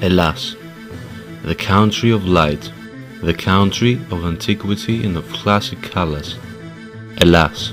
Hellas, the country of light, the country of antiquity and of classic colors. Hellas,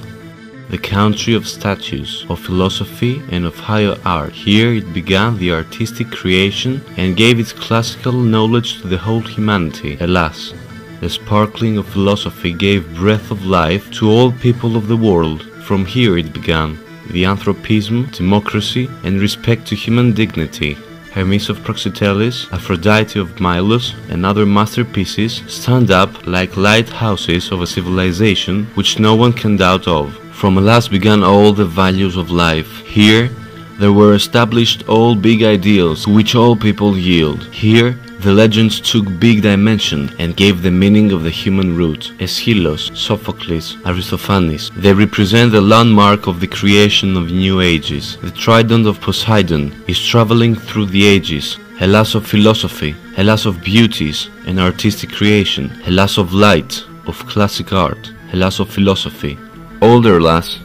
the country of statues, of philosophy and of higher art. Here it began the artistic creation and gave its classical knowledge to the whole humanity. Hellas, the sparkling of philosophy gave breath of life to all people of the world. From here it began the anthropism, democracy and respect to human dignity. Hermes of Praxiteles, Aphrodite of Milos, and other masterpieces stand up like lighthouses of a civilization which no one can doubt of. From Hellas began all the values of life. Here there were established all big ideals to which all people yield. Here the legends took big dimension and gave the meaning of the human root. Aeschylus, Sophocles, Aristophanes, they represent the landmark of the creation of new ages. The trident of Poseidon is traveling through the ages. Hellas of philosophy, Hellas of beauties and artistic creation, Hellas of light, of classic art, Hellas of philosophy. Older Hellas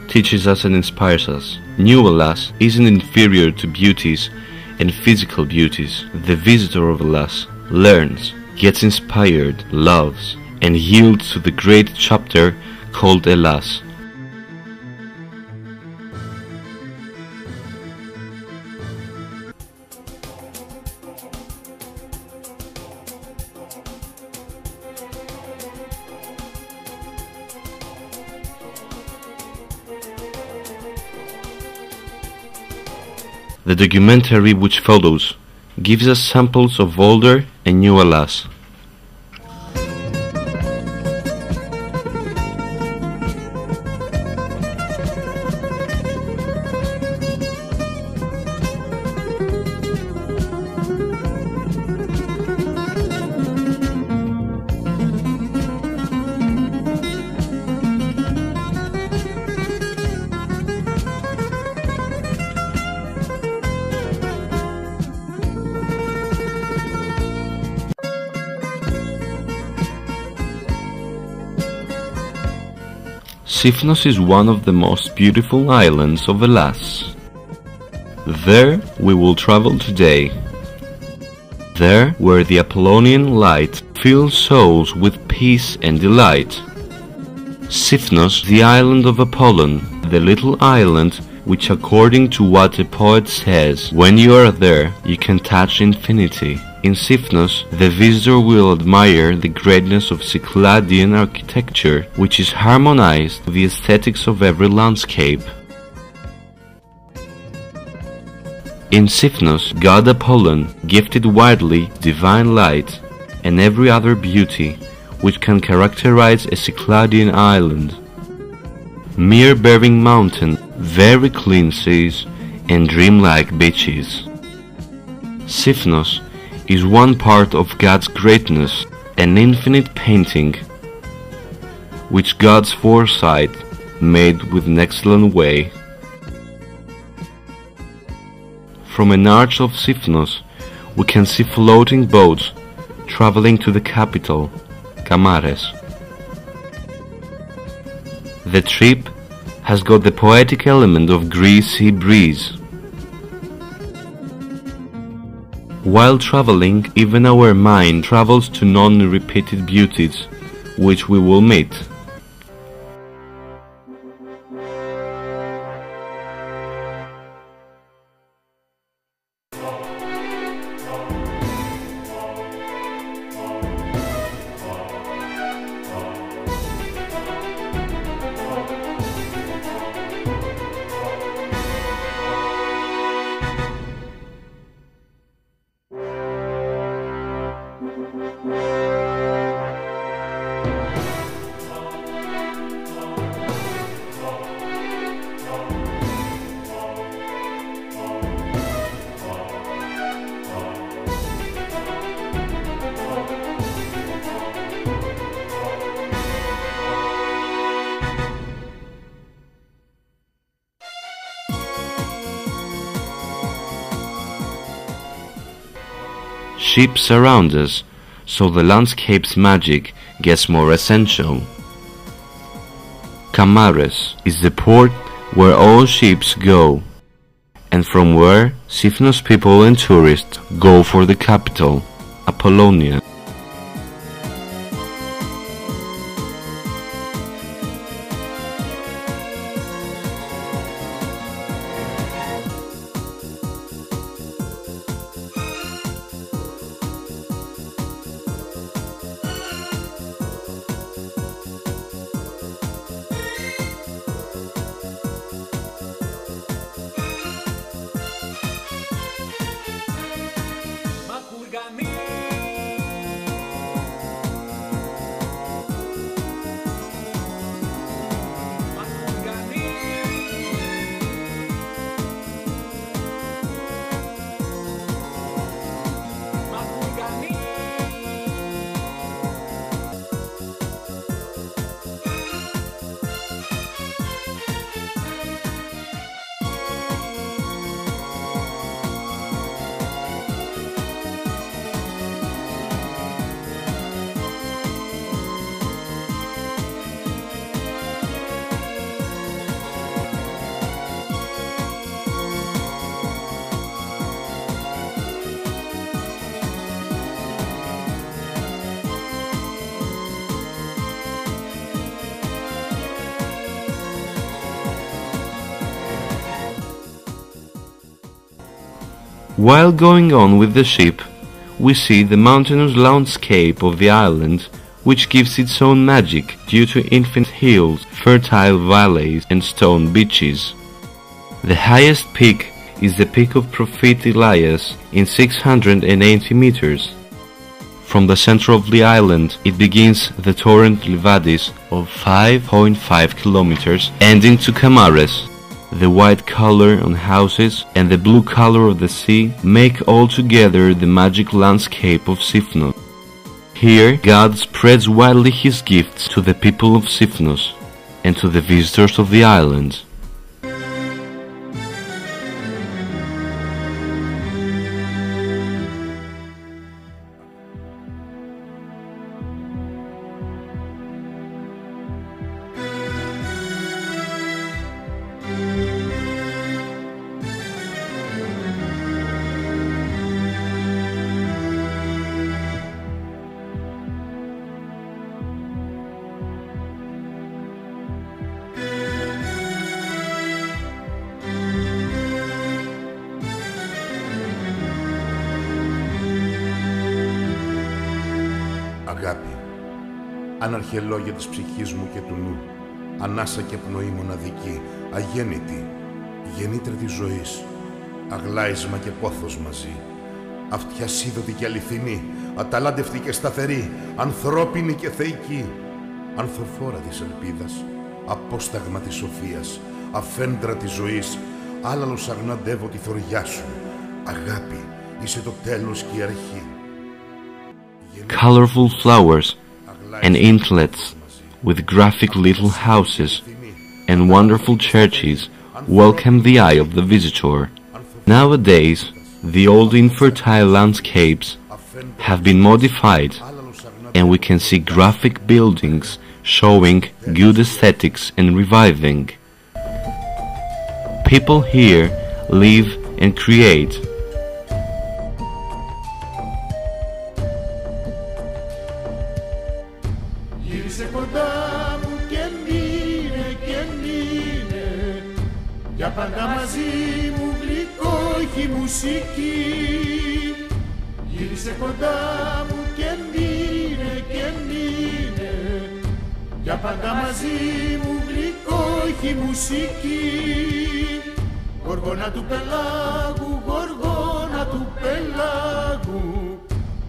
teaches us and inspires us. New Hellas isn't inferior to beauties and physical beauties. The visitor of Hellas learns, gets inspired, loves, and yields to the great chapter called Hellas. The documentary which follows gives us samples of older and new Hellas. Sifnos is one of the most beautiful islands of Hellas. There we will travel today. There where the Apollonian light fills souls with peace and delight. Sifnos, the island of Apollon, the little island which, according to what a poet says, when you are there you can touch infinity. In Sifnos, the visitor will admire the greatness of Cycladian architecture, which is harmonized with the aesthetics of every landscape. In Sifnos, god Apollon gifted widely divine light and every other beauty which can characterize a Cycladian island. Myrrh-bearing mountain, very clean seas, and dreamlike beaches. Sifnos is one part of God's greatness, an infinite painting, which God's foresight made with an excellent way. From an arch of Sifnos, we can see floating boats traveling to the capital, Kamares. The trip has got the poetic element of Greece sea breeze. While traveling, even our mind travels to non-repeated beauties, which we will meet. Ships surround us, so the landscape's magic gets more essential. Kamares is the port where all ships go, and from where Sifnos people and tourists go for the capital, Apollonia. While going on with the ship, we see the mountainous landscape of the island, which gives its own magic due to infinite hills, fertile valleys and stone beaches. The highest peak is the peak of Prophet Elias in 680 meters. From the center of the island it begins the torrent Livadis of 5.5 kilometers, ending to Camares. The white color on houses and the blue color of the sea make altogether the magic landscape of Sifnos. Here God spreads widely His gifts to the people of Sifnos and to the visitors of the island. Αγάπη, αναρχελόγια της ψυχής μου και του νου, ανάσα και πνοή μοναδική, αγέννητη, γεννήτρια της ζωής, αγλάισμα και πόθος μαζί, αυτιά σίδωτη και αληθινή, αταλάντευτη και σταθερή, ανθρώπινη και θεϊκή, ανθοφόρα της ελπίδας, απόσταγμα της σοφίας, αφέντρα της ζωής, άλλαλος αγναντεύω τη θωριά σου, αγάπη, είσαι το τέλος και η αρχή. Colorful flowers and intlets with graphic little houses and wonderful churches welcome the eye of the visitor. Nowadays, the old infertile landscapes have been modified and we can see graphic buildings showing good aesthetics and reviving. People here live and create. Γύρισε κοντά μου και μείνε για πάντα μαζί μου γλυκόχη μουσική. Γύρισε κοντά μου και μείνε για πάντα μαζί μου γλυκόχη μουσική. Γοργόνα του πελάγου, γοργόνα του πελάγου,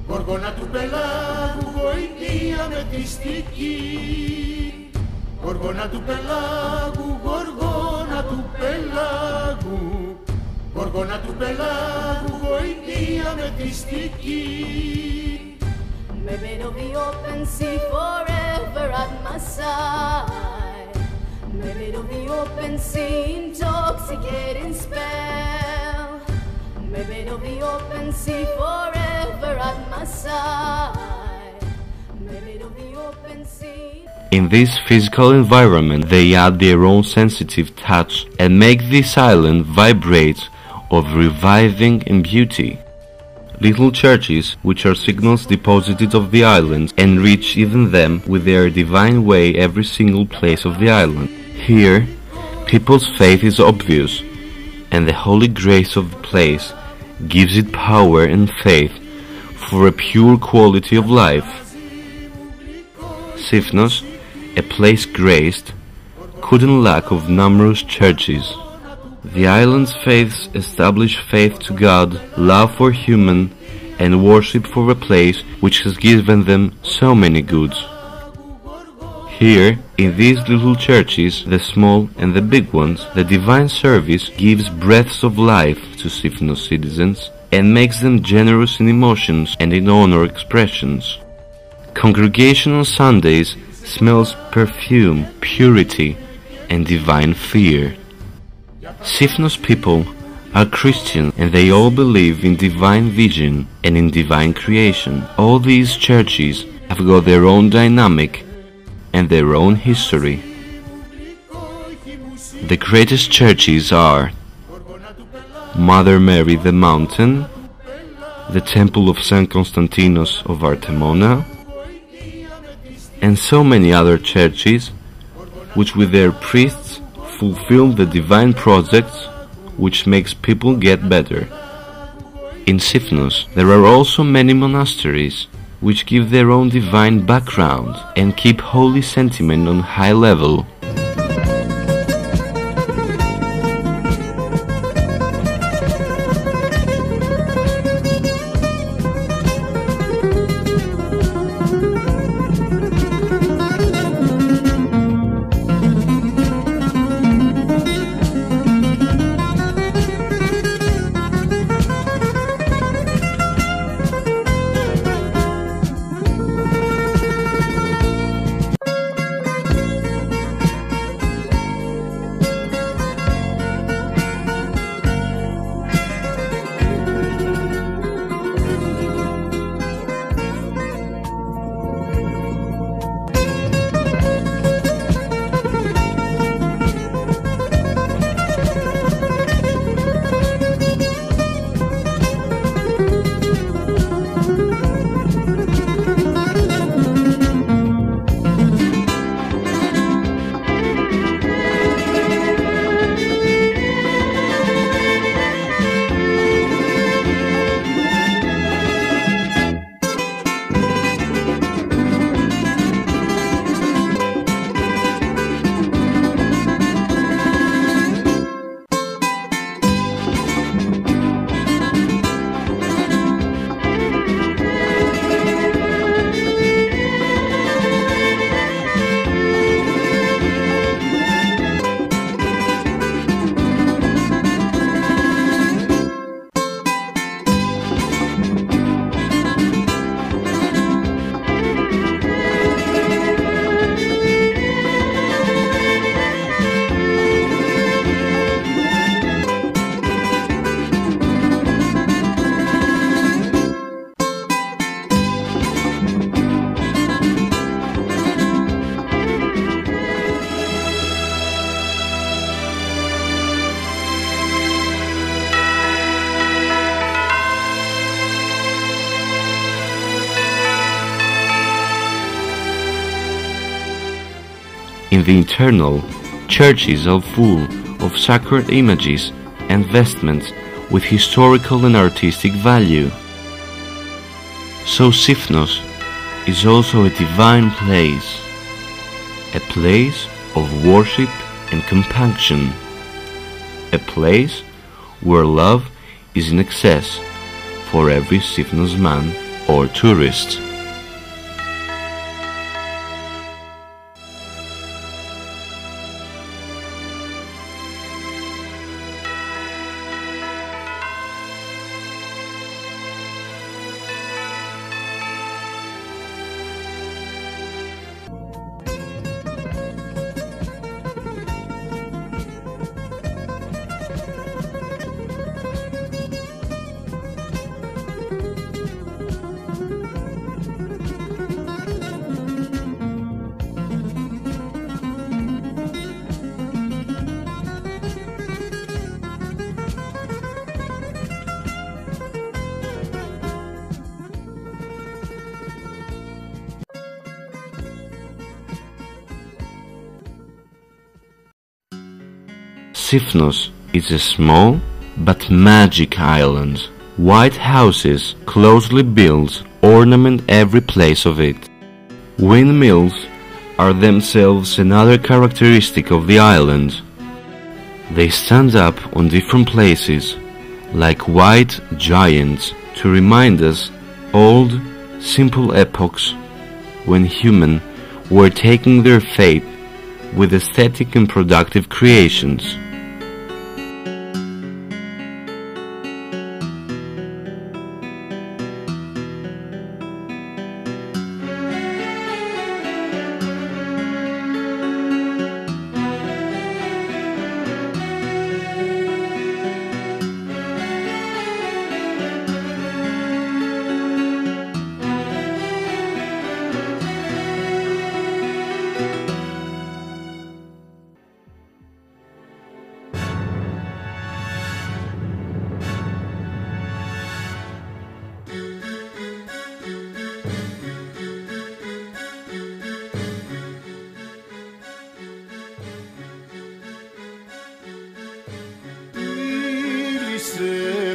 γοργόνα του πελάγου, βοηθεία με τη στική. Γοργόνα του πελάγου, γοργόνα του πελάγου, γοργόνα του πελάγου, βοηθεία με τη στική. Maybe it'll be open sea forever at my side. Maybe it'll be open sea, intoxicating spell. Maybe it'll be open sea forever at my side. Maybe it'll be open sea. In this physical environment, they add their own sensitive touch and make this island vibrate of reviving and beauty. Little churches, which are signals deposited of the island, enrich even them with their divine way every single place of the island. Here, people's faith is obvious, and the holy grace of the place gives it power and faith for a pure quality of life. Sifnos, a place graced, couldn't lack of numerous churches. The island's faiths establish faith to God, love for human, and worship for a place which has given them so many goods. Here, in these little churches, the small and the big ones, the divine service gives breaths of life to Sifnos citizens and makes them generous in emotions and in honor expressions. Congregation on Sundays smells perfume, purity, and divine fear. Sifnos people are Christian and they all believe in divine vision and in divine creation. All these churches have got their own dynamic and their own history. The greatest churches are Mother Mary the Mountain, the Temple of St. Constantinos of Artemona, and so many other churches which with their priests fulfill the divine projects which makes people get better. In Sifnos there are also many monasteries which give their own divine background and keep holy sentiment on high level. In the internal, churches are full of sacred images and vestments with historical and artistic value. So Sifnos is also a divine place, a place of worship and compunction, a place where love is in excess for every Sifnos man or tourist. Sifnos is a small but magic island. White houses, closely built, ornament every place of it. Windmills are themselves another characteristic of the island. They stand up on different places, like white giants, to remind us old, simple epochs when humans were taking their fate with aesthetic and productive creations.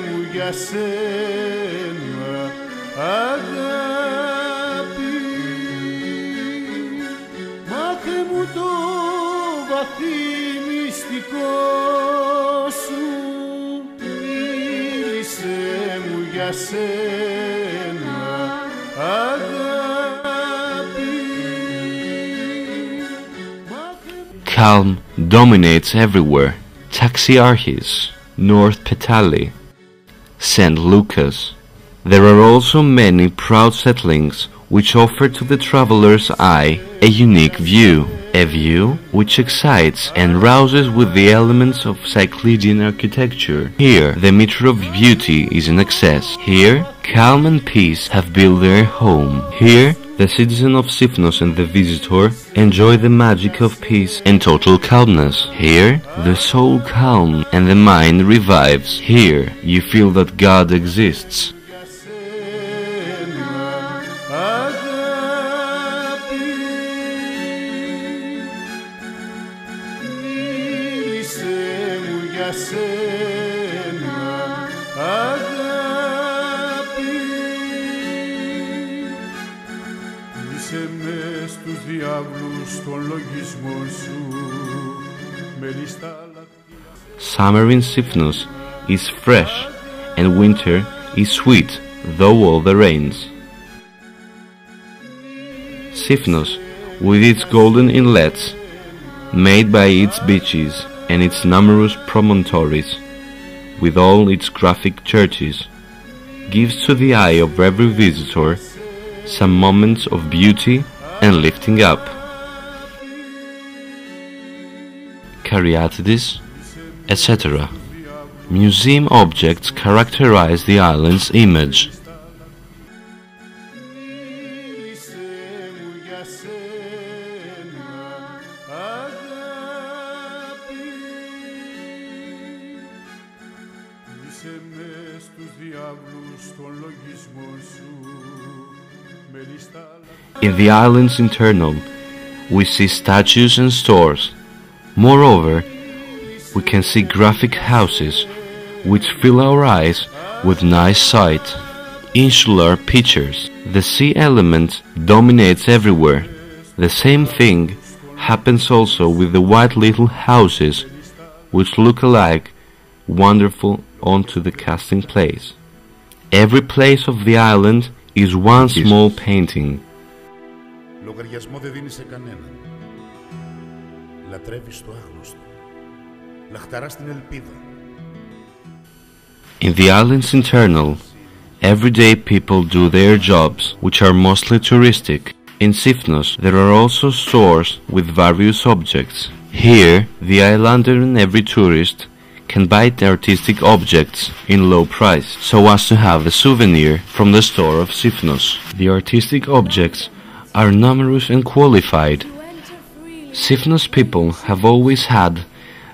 Μου για σένα αγάπη, μάθε μου το βαθύ μυστικό σου, μίλησε μου για σένα αγάπη. Calm dominates everywhere. Taxiarchis, North Petali, St. Lucas. There are also many proud settlings which offer to the traveler's eye a unique view, a view which excites and rouses with the elements of Cycladian architecture. Here, the meter of beauty is in excess. Here, calm and peace have built their home. Here, the citizen of Sifnos and the visitor enjoy the magic of peace and total calmness. Here, the soul calms and the mind revives. Here, you feel that God exists. Summer in Sifnos is fresh and winter is sweet, though all the rains. Sifnos, with its golden inlets, made by its beaches and its numerous promontories, with all its graphic churches, gives to the eye of every visitor some moments of beauty and lifting up. Caryatides, etc. Museum objects characterize the island's image. In the island's internal, we see statues and stores. Moreover, we can see graphic houses which fill our eyes with nice sight. Insular pictures. The sea element dominates everywhere. The same thing happens also with the white little houses which look alike wonderful onto the casting place. Every place of the island is one small painting. Λογαριασμό δεν δίνει σε κανέναν. Λατρεύεις το άγνωστο. Λαχταράς την ελπίδα. In the island's internal, everyday people do their jobs, which are mostly touristic. In Sifnos, there are also stores with various objects. Here, the islander and every tourist can buy artistic objects in low price, so as to have a souvenir from the store of Sifnos. The artistic objects are numerous and qualified. Sifnos people have always had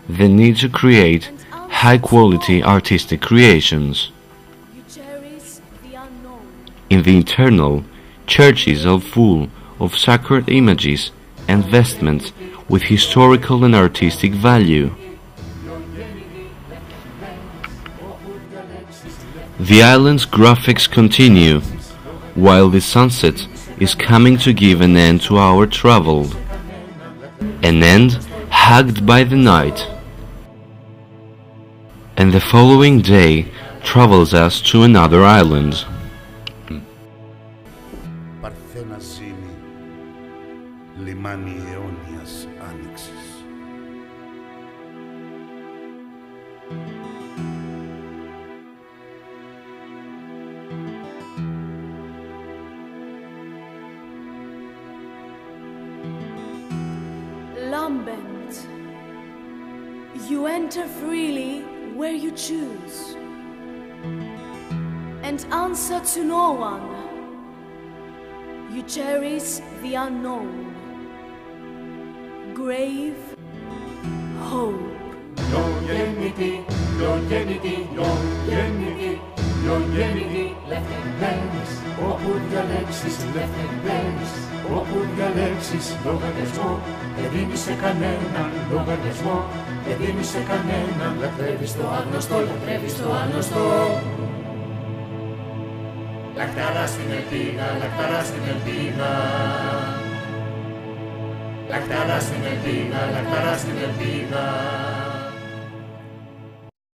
the need to create high-quality artistic creations. In the internal, churches are full of sacred images and vestments with historical and artistic value. The island's graphics continue, while the sunset is coming to give an end to our travel. An end hugged by the night. And the following day travels us to another island. Παρθένα ζήνη, λιμάνι αιώνιας άνοιξης. Lambent, you enter freely where you choose, and answer to no one. You cherish the unknown, grave hope. Longevity, longevity, longevity, longevity, left in place. Όπου διαλέξεις, left in place. Όπου διαλέξεις λογαριασμό, δεν δίνεις σε κανέναν λογαριασμό. Δεν δίνεις σε κανέναν, λατρεύεις το άγνωστο, λατρεύεις το άγνωστο. Λακταρά στην ελπίδα, λακταρά στην ελπίδα. Λακταρά στην ελπίδα, λακταρά στην ελπίδα.